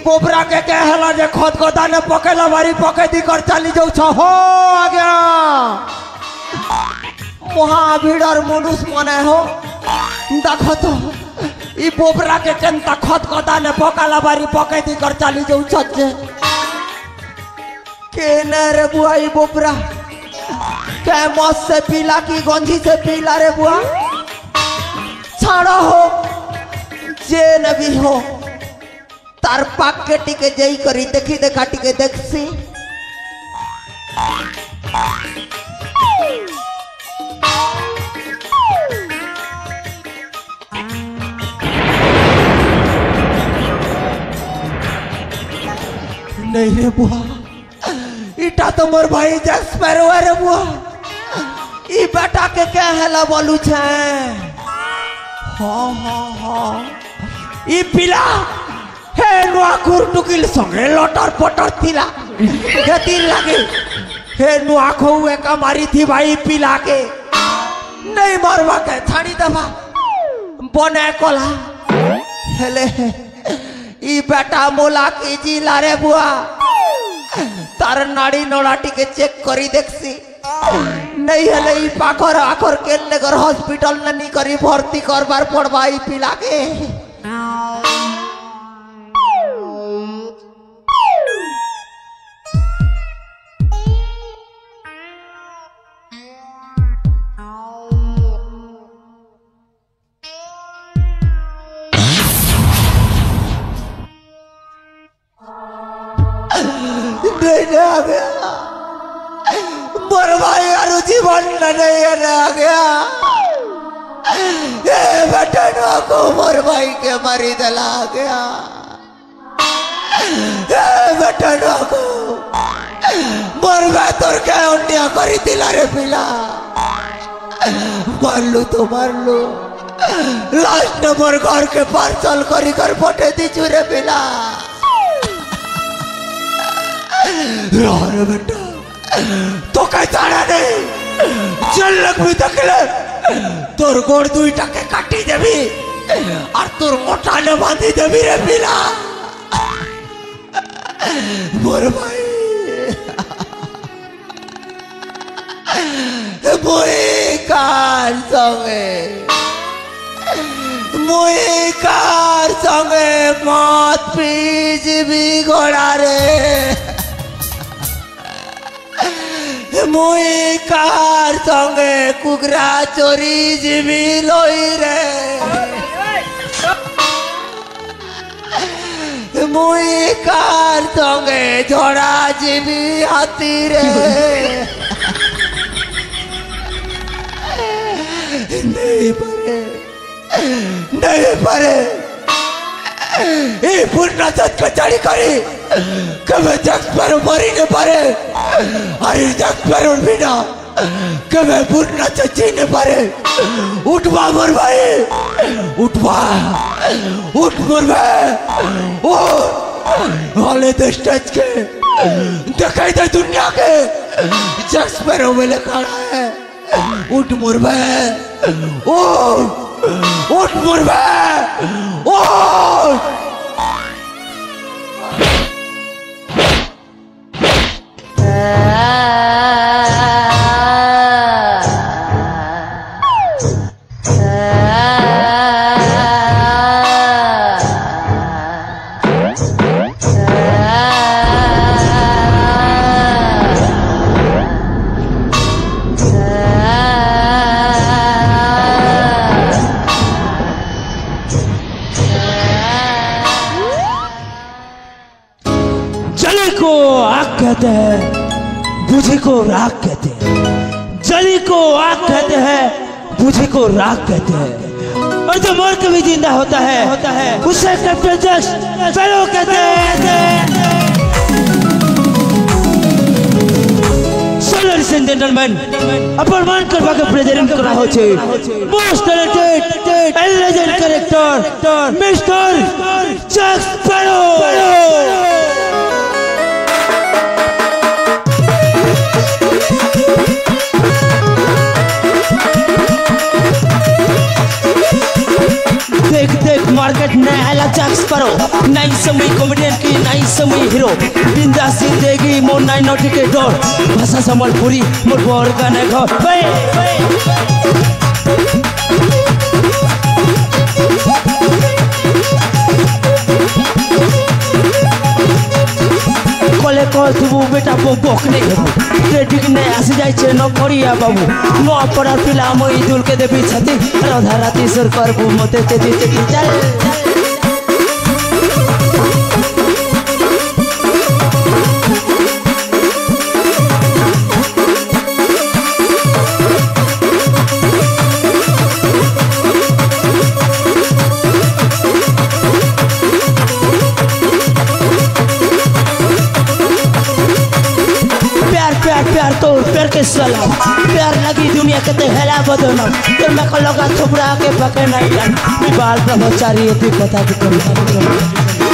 बोबरा के कहला जे खत गोदा ने पकेला बारी पके दी कर चली जाऊ छ हो आ गया महावीर मनुष मने हो देखो तो ई बोबरा के केनता खत गोदा ने पकेला बारी पके दी कर चली जाऊ छ के न रे बुआ ई बोबरा क्या मौत से पीला की गंजी से पीला रे बुआ छाड़ो हो जे नबी हो तार पाक के टिके जई करी देखी देखा टिके देखसी नहीं रे बुआ इटा तो मोर भाई जैक्स पैरो रे बुआ ई बेटा के क्या हैला बोलू छे हाँ हाँ हाँ ई पिला हे नुआ कुरटुकिल संगे लटर पटर थिला गति लगे हे नुआ खोए का मारी थी भाई पिला के नहीं मरवा के छाड़ी दबा बने कोला हेले ई बेटा मोला की जिला रे बुआ तार नाड़ी नोड़ाटी के चेक करी देखसी नहीं हेले ई पाखर आखर के नगर हॉस्पिटल नहीं करी भर्ती करबार पड़बा ई पिला के आ गया मोर भाई आरु जीवन नहीं आ गया ए बेटा को मोर भाई के मारी दला गया ए बेटा को मोर भाई तोर के उंडिया करी दिला रे पिला मार लू लास्ट नंबर घर के पार्सल करी कर पटे दी चुरे पिला रे बेटा तो कैसा नहीं चल लग भी तकले तोर गोड़ दुई टके काटी देवी और तोर मोटा ने बांधी देवी रे पिला मोर भाई मुई कार संगे मत पीज भी घोड़ा रे मुई कार संगे कुकरा चोरी जीवी लोई रे मुई कार संगे झोड़ा जीवी हाथी रे नहीं परे ये पूर्ण सच कचड़ी करी कभी जग पर मरी ने परे अरे जग पर बिना कभी पूर्ण सच्ची ने परे उठवा मोर भाई उठवा उठ मोर भाई ओ वाले तो स्टेज के दिखाई दे दुनिया के जग पर मेले खड़ा है उठ मोर भाई ओ उठ मोर भाई ओ कहते हैं बुझी को राख कहते हैं जली को आग कहते हैं बुझी को राख कहते हैं और जो मर के भी जिंदा होता है उसे कैप्टन जैक्स पैरो कहते हैं Ladies and gentlemen, अपमान करवा के प्रेजेंट करा हो छे most talented and legend character mister Jack Sparrow देख मार्केट नया आला जैक्स करो नहीं समय कॉमेडियन की नहीं समय हीरो बिंदास जिंदगी मोर नहीं नोटी के डोर भाषा संबलपुरी मोर बोर गाने घर कले कल थुबू बेटा बक नहीं हेबू ट्रेडिक नहीं आसी जाइए न करिया बाबू नुआ पड़ार पिला मई दुल के देवी छती राधा राति सुर करबू मते चेती चेती चल प्यार तो प्यार के सलाम प्यार लगी दुनिया के ते हेला बदनाम तो मैं को लगा थोबड़ा के पके नहीं जान बाल ब्रह्मचारी तू कथा के कर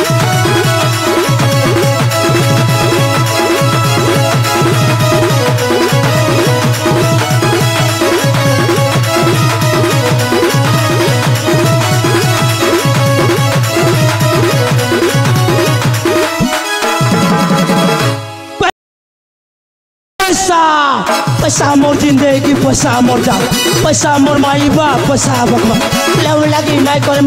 पैसा मोर जिंदगी पैसा मोर जान पैसा मोर माई बाप पैसा बकवा लव लगी नहीं कर